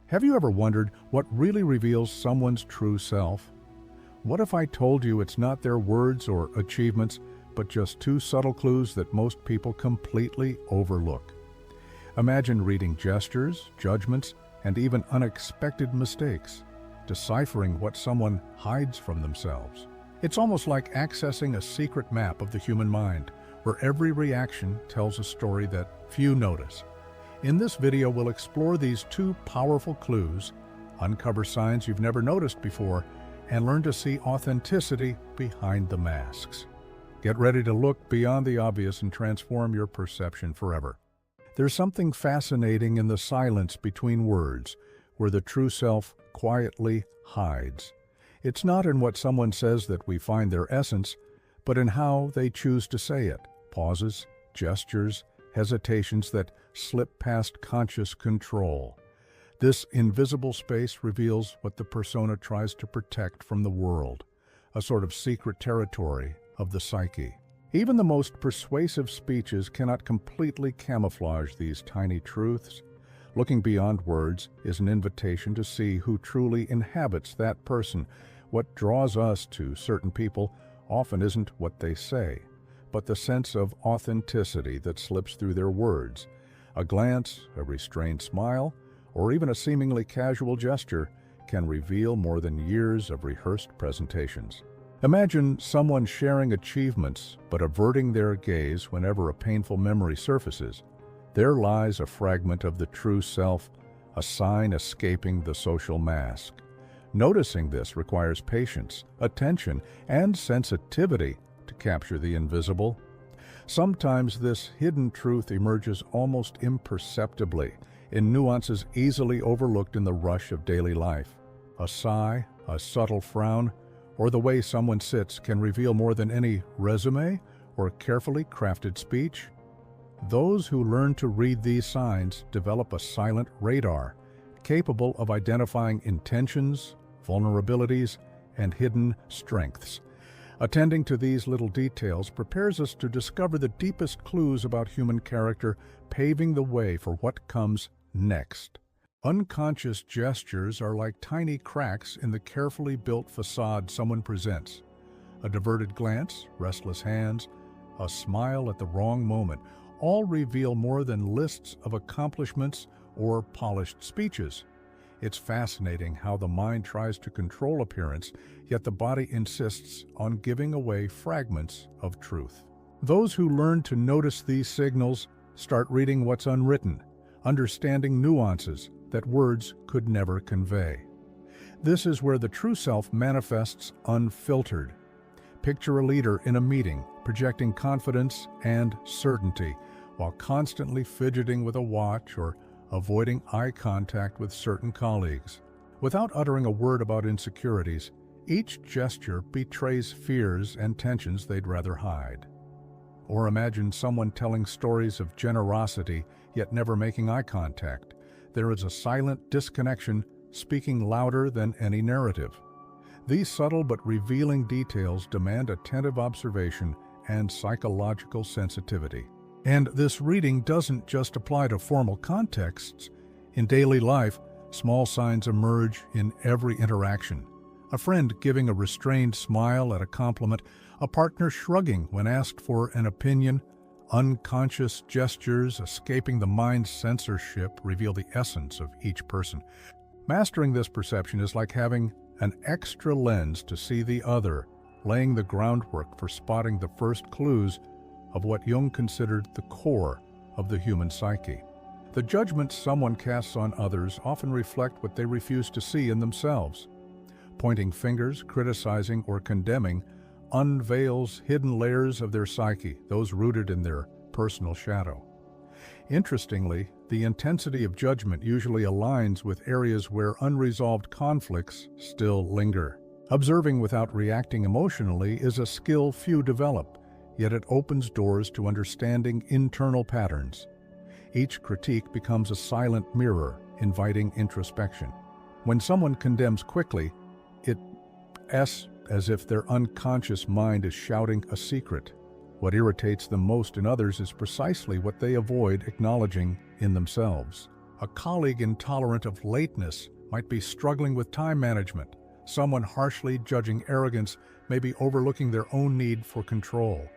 Have you ever wondered what really reveals someone's true self? What if I told you it's not their words or achievements, but just two subtle clues that most people completely overlook? Imagine reading gestures, judgments, and even unexpected mistakes, deciphering what someone hides from themselves. It's almost like accessing a secret map of the human mind, where every reaction tells a story that few notice. In this video, we'll explore these two powerful clues, uncover signs you've never noticed before, and learn to see authenticity behind the masks. Get ready to look beyond the obvious and transform your perception forever. There's something fascinating in the silence between words, where the true self quietly hides. It's not in what someone says that we find their essence, but in how they choose to say it. Pauses, gestures, hesitations that slip past conscious control. This invisible space reveals what the persona tries to protect from the world, a sort of secret territory of the psyche. Even the most persuasive speeches cannot completely camouflage these tiny truths. Looking beyond words is an invitation to see who truly inhabits that person. What draws us to certain people often isn't what they say, but the sense of authenticity that slips through their words. A glance, a restrained smile, or even a seemingly casual gesture can reveal more than years of rehearsed presentations. Imagine someone sharing achievements but averting their gaze whenever a painful memory surfaces. There lies a fragment of the true self, a sign escaping the social mask. Noticing this requires patience, attention, and sensitivity to capture the invisible. Sometimes this hidden truth emerges almost imperceptibly, in nuances easily overlooked in the rush of daily life. A sigh, a subtle frown, or the way someone sits can reveal more than any resume or carefully crafted speech. Those who learn to read these signs develop a silent radar, capable of identifying intentions, vulnerabilities, and hidden strengths. Attending to these little details prepares us to discover the deepest clues about human character, paving the way for what comes next. Unconscious gestures are like tiny cracks in the carefully built facade someone presents. A diverted glance, restless hands, a smile at the wrong moment, all reveal more than lists of accomplishments or polished speeches. It's fascinating how the mind tries to control appearance, yet the body insists on giving away fragments of truth. Those who learn to notice these signals start reading what's unwritten, understanding nuances that words could never convey. This is where the true self manifests unfiltered. Picture a leader in a meeting, projecting confidence and certainty, while constantly fidgeting with a watch or avoiding eye contact with certain colleagues. Without uttering a word about insecurities, each gesture betrays fears and tensions they'd rather hide. Or imagine someone telling stories of generosity, yet never making eye contact. There is a silent disconnection, speaking louder than any narrative. These subtle but revealing details demand attentive observation and psychological sensitivity. And this reading doesn't just apply to formal contexts. In daily life, small signs emerge in every interaction. A friend giving a restrained smile at a compliment, a partner shrugging when asked for an opinion. Unconscious gestures escaping the mind's censorship reveal the essence of each person. Mastering this perception is like having an extra lens to see the other, laying the groundwork for spotting the first clues of what Jung considered the core of the human psyche. The judgments someone casts on others often reflect what they refuse to see in themselves. Pointing fingers, criticizing, or condemning unveils hidden layers of their psyche, those rooted in their personal shadow. Interestingly, the intensity of judgment usually aligns with areas where unresolved conflicts still linger. Observing without reacting emotionally is a skill few develop, yet it opens doors to understanding internal patterns. Each critique becomes a silent mirror, inviting introspection. When someone condemns quickly, it's as if their unconscious mind is shouting a secret. What irritates them most in others is precisely what they avoid acknowledging in themselves. A colleague intolerant of lateness might be struggling with time management. Someone harshly judging arrogance may be overlooking their own need for control.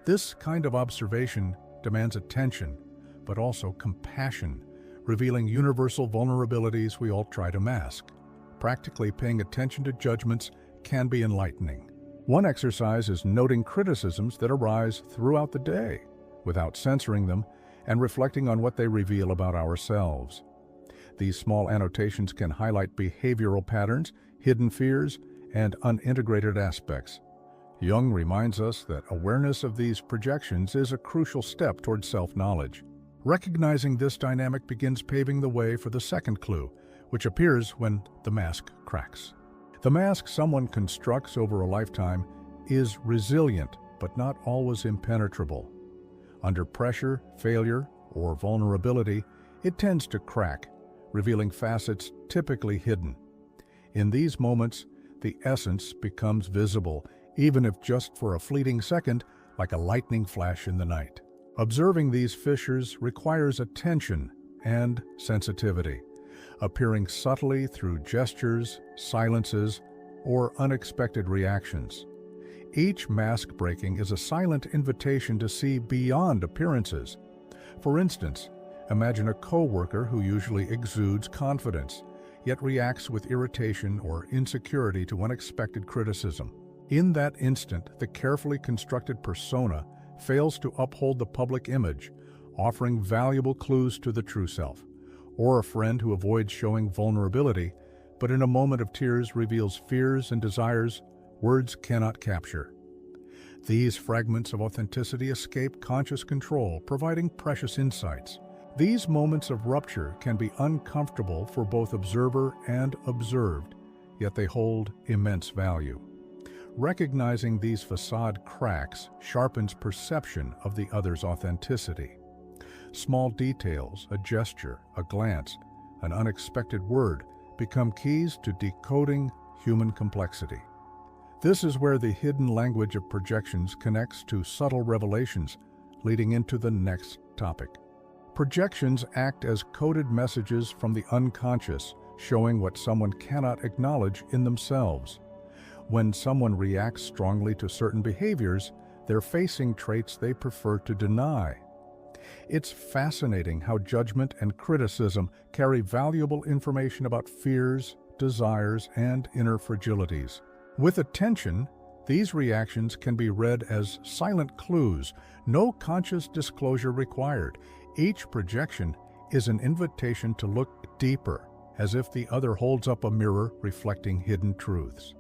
This kind of observation demands attention, but also compassion, revealing universal vulnerabilities we all try to mask. Practically paying attention to judgments can be enlightening. One exercise is noting criticisms that arise throughout the day, without censoring them, and reflecting on what they reveal about ourselves. These small annotations can highlight behavioral patterns, hidden fears, and unintegrated aspects. Jung reminds us that awareness of these projections is a crucial step toward self-knowledge. Recognizing this dynamic begins paving the way for the second clue, which appears when the mask cracks. The mask someone constructs over a lifetime is resilient, but not always impenetrable. Under pressure, failure, or vulnerability, it tends to crack, revealing facets typically hidden. In these moments, the essence becomes visible, even if just for a fleeting second, like a lightning flash in the night. Observing these fissures requires attention and sensitivity, appearing subtly through gestures, silences, or unexpected reactions. Each mask breaking is a silent invitation to see beyond appearances. For instance, imagine a coworker who usually exudes confidence, yet reacts with irritation or insecurity to unexpected criticism. In that instant, the carefully constructed persona fails to uphold the public image, offering valuable clues to the true self. Or a friend who avoids showing vulnerability, but in a moment of tears reveals fears and desires words cannot capture. These fragments of authenticity escape conscious control, providing precious insights. These moments of rupture can be uncomfortable for both observer and observed, yet they hold immense value. Recognizing these facade cracks sharpens perception of the other's authenticity. Small details, a gesture, a glance, an unexpected word, become keys to decoding human complexity. This is where the hidden language of projections connects to subtle revelations, leading into the next topic. Projections act as coded messages from the unconscious, showing what someone cannot acknowledge in themselves. When someone reacts strongly to certain behaviors, they're facing traits they prefer to deny. It's fascinating how judgment and criticism carry valuable information about fears, desires, and inner fragilities. With attention, these reactions can be read as silent clues, no conscious disclosure required. Each projection is an invitation to look deeper, as if the other holds up a mirror reflecting hidden truths.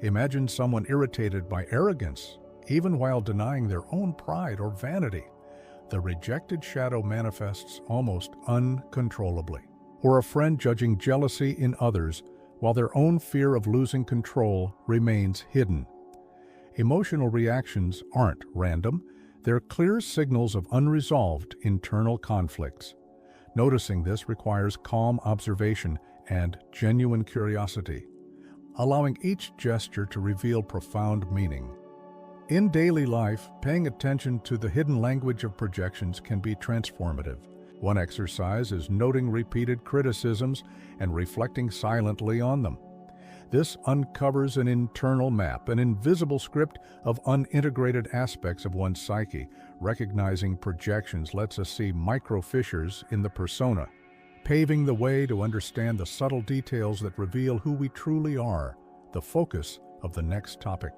Imagine someone irritated by arrogance, even while denying their own pride or vanity. The rejected shadow manifests almost uncontrollably. Or a friend judging jealousy in others, while their own fear of losing control remains hidden. Emotional reactions aren't random. They're clear signals of unresolved internal conflicts. Noticing this requires calm observation and genuine curiosity, allowing each gesture to reveal profound meaning. In daily life, paying attention to the hidden language of projections can be transformative. One exercise is noting repeated criticisms and reflecting silently on them. This uncovers an internal map, an invisible script of unintegrated aspects of one's psyche. Recognizing projections lets us see micro-fissures in the persona, paving the way to understand the subtle details that reveal who we truly are, the focus of the next topic.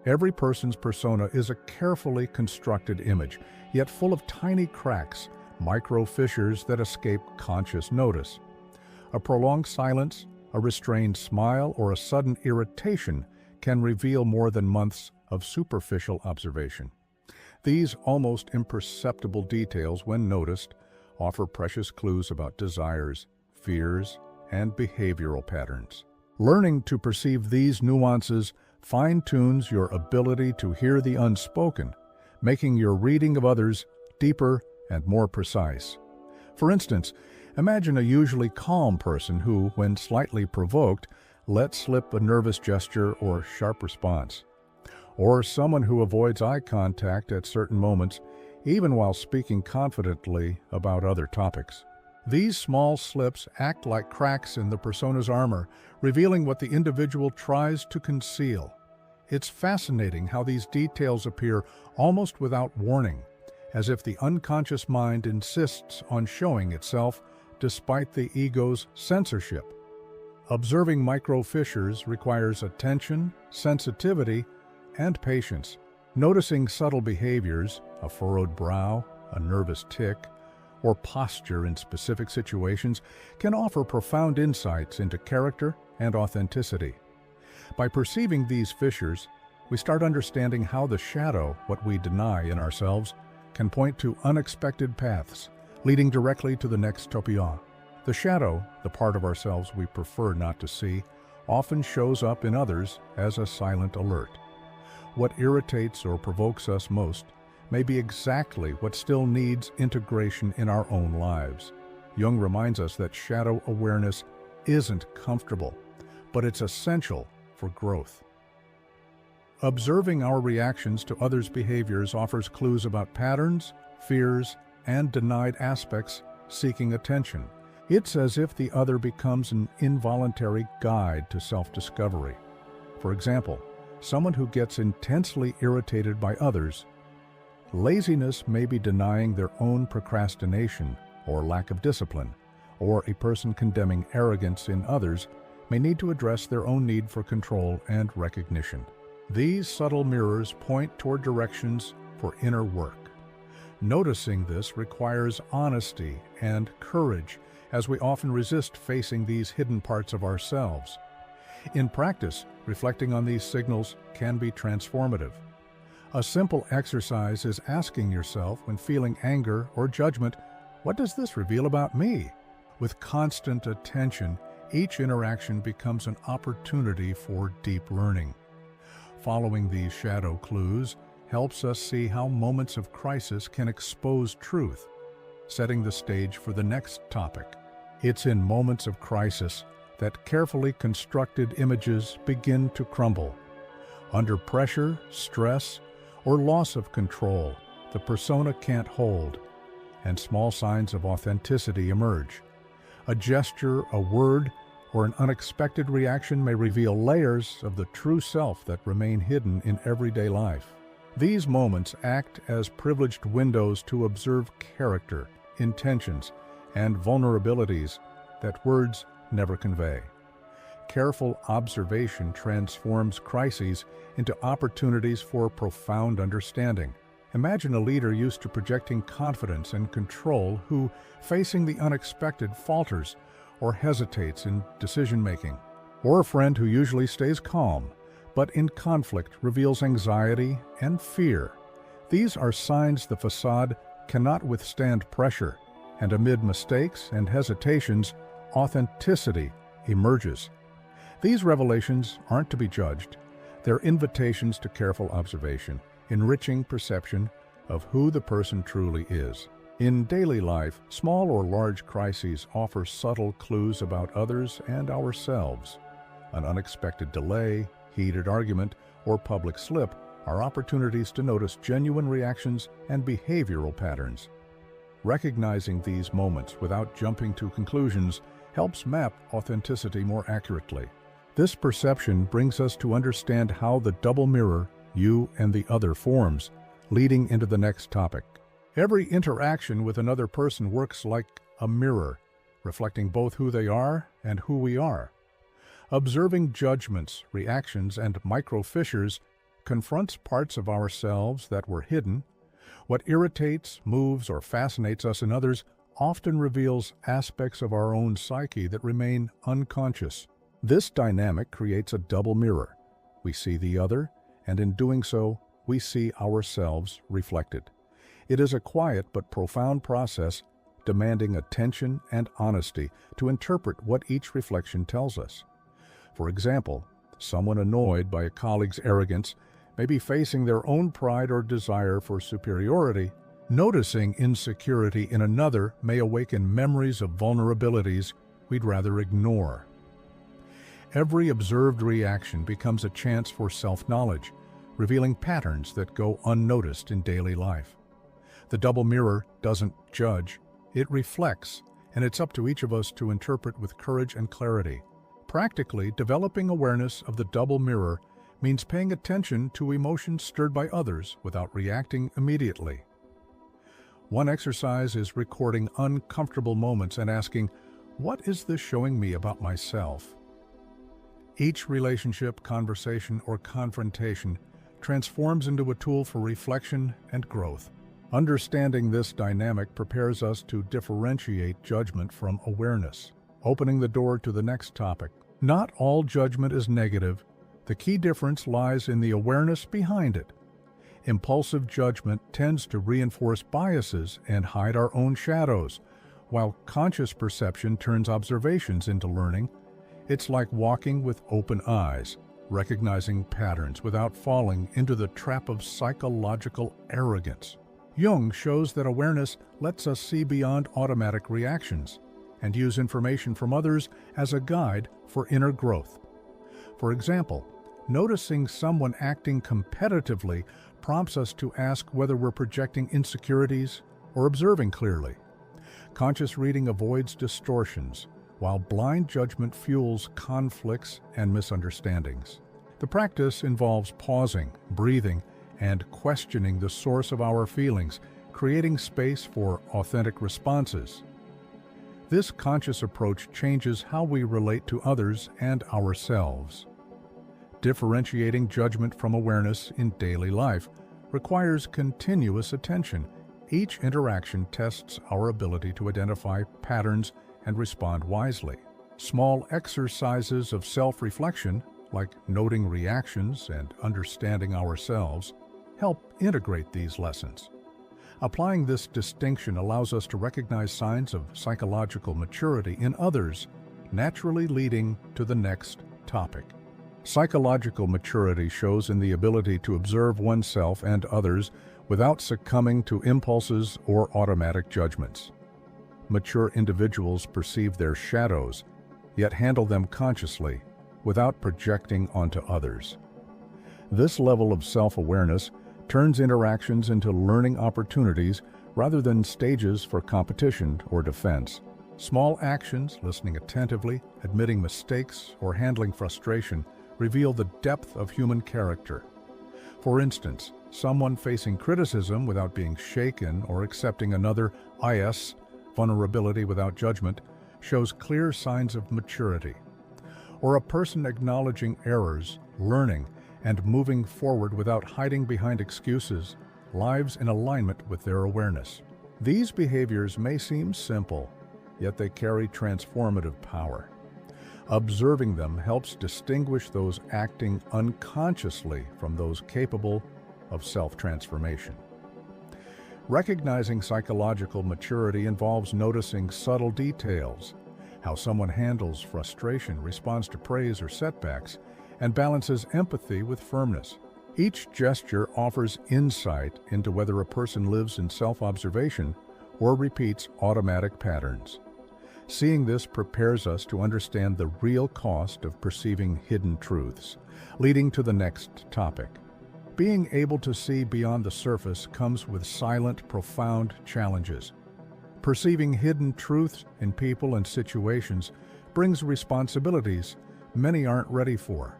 Every person's persona is a carefully constructed image, yet full of tiny cracks, micro-fissures that escape conscious notice. A prolonged silence, a restrained smile, or a sudden irritation can reveal more than months of superficial observation. These almost imperceptible details, when noticed, offer precious clues about desires, fears, and behavioral patterns. Learning to perceive these nuances fine-tunes your ability to hear the unspoken, making your reading of others deeper and more precise. For instance, imagine a usually calm person who, when slightly provoked, lets slip a nervous gesture or sharp response. Or someone who avoids eye contact at certain moments, even while speaking confidently about other topics. These small slips act like cracks in the persona's armor, revealing what the individual tries to conceal. It's fascinating how these details appear almost without warning, as if the unconscious mind insists on showing itself despite the ego's censorship. Observing micro-fissures requires attention, sensitivity, and patience. Noticing subtle behaviors, a furrowed brow, a nervous tic, or posture in specific situations can offer profound insights into character and authenticity. By perceiving these fissures, we start understanding how the shadow, what we deny in ourselves, can point to unexpected paths, leading directly to the next topia. The shadow, the part of ourselves we prefer not to see, often shows up in others as a silent alert. What irritates or provokes us most may be exactly what still needs integration in our own lives. Jung reminds us that shadow awareness isn't comfortable, but it's essential for growth. Observing our reactions to others' behaviors offers clues about patterns, fears, and denied aspects seeking attention. It's as if the other becomes an involuntary guide to self-discovery. For example, someone who gets intensely irritated by others. Laziness may be denying their own procrastination or lack of discipline, or a person condemning arrogance in others may need to address their own need for control and recognition. These subtle mirrors point toward directions for inner work. Noticing this requires honesty and courage, as we often resist facing these hidden parts of ourselves. In practice, reflecting on these signals can be transformative. A simple exercise is asking yourself when feeling anger or judgment, what does this reveal about me? With constant attention, each interaction becomes an opportunity for deep learning. Following these shadow clues helps us see how moments of crisis can expose truth, setting the stage for the next topic. It's in moments of crisis that carefully constructed images begin to crumble. Under pressure, stress, or loss of control, the persona can't hold, and small signs of authenticity emerge. A gesture, a word, or an unexpected reaction may reveal layers of the true self that remain hidden in everyday life. These moments act as privileged windows to observe character, intentions, and vulnerabilities that words never convey. Careful observation transforms crises into opportunities for profound understanding. Imagine a leader used to projecting confidence and control who, facing the unexpected, falters or hesitates in decision-making. Or a friend who usually stays calm, but in conflict reveals anxiety and fear. These are signs the facade cannot withstand pressure, and amid mistakes and hesitations, authenticity emerges. These revelations aren't to be judged. They're invitations to careful observation, enriching perception of who the person truly is. In daily life, small or large crises offer subtle clues about others and ourselves. An unexpected delay, heated argument, or public slip are opportunities to notice genuine reactions and behavioral patterns. Recognizing these moments without jumping to conclusions helps map authenticity more accurately. This perception brings us to understand how the double mirror, you and the other, forms, leading into the next topic. Every interaction with another person works like a mirror, reflecting both who they are and who we are. Observing judgments, reactions, and micro-fissures confronts parts of ourselves that were hidden. What irritates, moves, or fascinates us in others often reveals aspects of our own psyche that remain unconscious. This dynamic creates a double mirror. We see the other, and in doing so, we see ourselves reflected. It is a quiet but profound process, demanding attention and honesty to interpret what each reflection tells us. For example, someone annoyed by a colleague's arrogance may be facing their own pride or desire for superiority. Noticing insecurity in another may awaken memories of vulnerabilities we'd rather ignore. Every observed reaction becomes a chance for self-knowledge, revealing patterns that go unnoticed in daily life. The double mirror doesn't judge, it reflects, and it's up to each of us to interpret with courage and clarity. Practically, developing awareness of the double mirror means paying attention to emotions stirred by others without reacting immediately. One exercise is recording uncomfortable moments and asking, "What is this showing me about myself?" Each relationship, conversation, or confrontation transforms into a tool for reflection and growth. Understanding this dynamic prepares us to differentiate judgment from awareness, opening the door to the next topic. Not all judgment is negative. The key difference lies in the awareness behind it. Impulsive judgment tends to reinforce biases and hide our own shadows, while conscious perception turns observations into learning. It's like walking with open eyes, recognizing patterns without falling into the trap of psychological arrogance. Jung shows that awareness lets us see beyond automatic reactions and use information from others as a guide for inner growth. For example, noticing someone acting competitively prompts us to ask whether we're projecting insecurities or observing clearly. Conscious reading avoids distortions, while blind judgment fuels conflicts and misunderstandings. The practice involves pausing, breathing, and questioning the source of our feelings, creating space for authentic responses. This conscious approach changes how we relate to others and ourselves. Differentiating judgment from awareness in daily life requires continuous attention. Each interaction tests our ability to identify patterns and respond wisely. Small exercises of self-reflection, like noting reactions and understanding ourselves, help integrate these lessons. Applying this distinction allows us to recognize signs of psychological maturity in others, naturally leading to the next topic. Psychological maturity shows in the ability to observe oneself and others without succumbing to impulses or automatic judgments. Mature individuals perceive their shadows, yet handle them consciously, without projecting onto others. This level of self-awareness turns interactions into learning opportunities rather than stages for competition or defense. Small actions, listening attentively, admitting mistakes, or handling frustration reveal the depth of human character. For instance, someone facing criticism without being shaken or accepting another IS vulnerability without judgment shows clear signs of maturity. Or a person acknowledging errors, learning, and moving forward without hiding behind excuses lives in alignment with their awareness. These behaviors may seem simple, yet they carry transformative power. Observing them helps distinguish those acting unconsciously from those capable of self-transformation. Recognizing psychological maturity involves noticing subtle details, how someone handles frustration, responds to praise or setbacks, and balances empathy with firmness. Each gesture offers insight into whether a person lives in self-observation or repeats automatic patterns. Seeing this prepares us to understand the real cost of perceiving hidden truths, leading to the next topic. Being able to see beyond the surface comes with silent, profound challenges. Perceiving hidden truths in people and situations brings responsibilities many aren't ready for.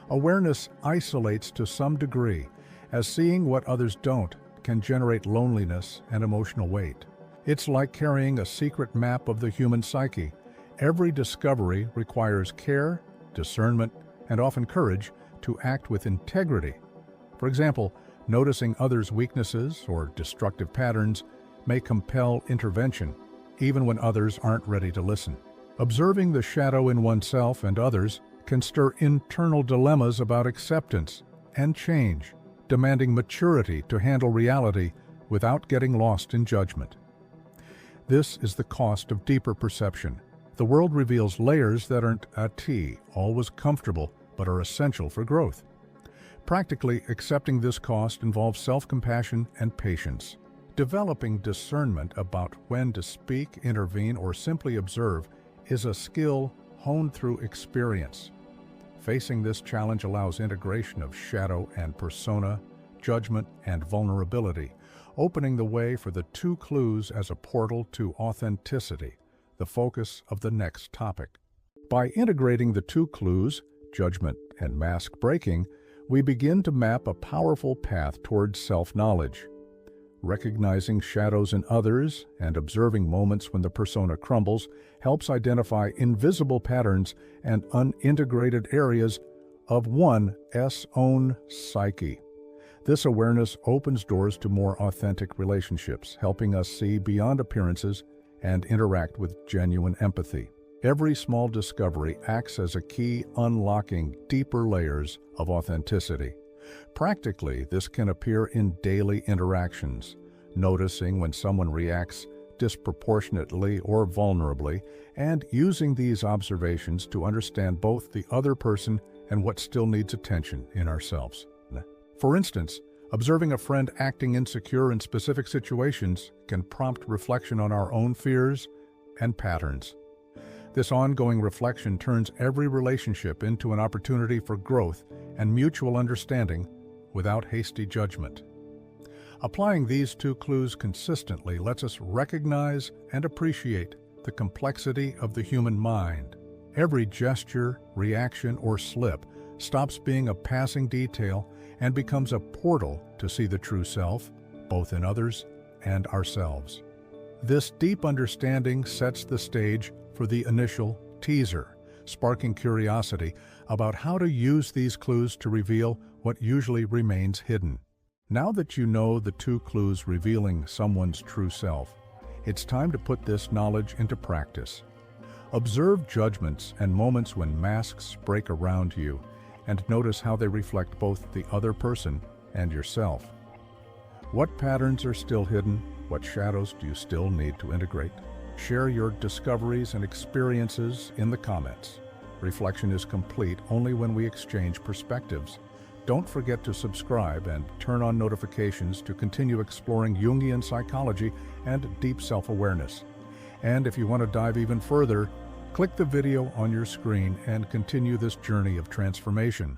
Awareness isolates to some degree, as seeing what others don't can generate loneliness and emotional weight. It's like carrying a secret map of the human psyche. Every discovery requires care, discernment, and often courage to act with integrity. For example, noticing others' weaknesses or destructive patterns may compel intervention, even when others aren't ready to listen. Observing the shadow in oneself and others can stir internal dilemmas about acceptance and change, demanding maturity to handle reality without getting lost in judgment. This is the cost of deeper perception. The world reveals layers that aren't always comfortable, but are essential for growth. Practically, accepting this cost involves self-compassion and patience. Developing discernment about when to speak, intervene, or simply observe is a skill honed through experience. Facing this challenge allows integration of shadow and persona, judgment and vulnerability, opening the way for the two clues as a portal to authenticity, the focus of the next topic. By integrating the two clues, judgment and mask breaking, we begin to map a powerful path towards self-knowledge. Recognizing shadows in others and observing moments when the persona crumbles helps identify invisible patterns and unintegrated areas of one's own psyche. This awareness opens doors to more authentic relationships, helping us see beyond appearances and interact with genuine empathy. Every small discovery acts as a key unlocking deeper layers of authenticity. Practically, this can appear in daily interactions, noticing when someone reacts disproportionately or vulnerably, and using these observations to understand both the other person and what still needs attention in ourselves. For instance, observing a friend acting insecure in specific situations can prompt reflection on our own fears and patterns. This ongoing reflection turns every relationship into an opportunity for growth and mutual understanding without hasty judgment. Applying these two clues consistently lets us recognize and appreciate the complexity of the human mind. Every gesture, reaction, or slip stops being a passing detail and becomes a portal to see the true self, both in others and ourselves. This deep understanding sets the stage for the initial teaser, sparking curiosity about how to use these clues to reveal what usually remains hidden. Now that you know the two clues revealing someone's true self, it's time to put this knowledge into practice. Observe judgments and moments when masks break around you, and notice how they reflect both the other person and yourself. What patterns are still hidden? What shadows do you still need to integrate? Share your discoveries and experiences in the comments. Reflection is complete only when we exchange perspectives. Don't forget to subscribe and turn on notifications to continue exploring Jungian psychology and deep self-awareness. And if you want to dive even further, click the video on your screen and continue this journey of transformation.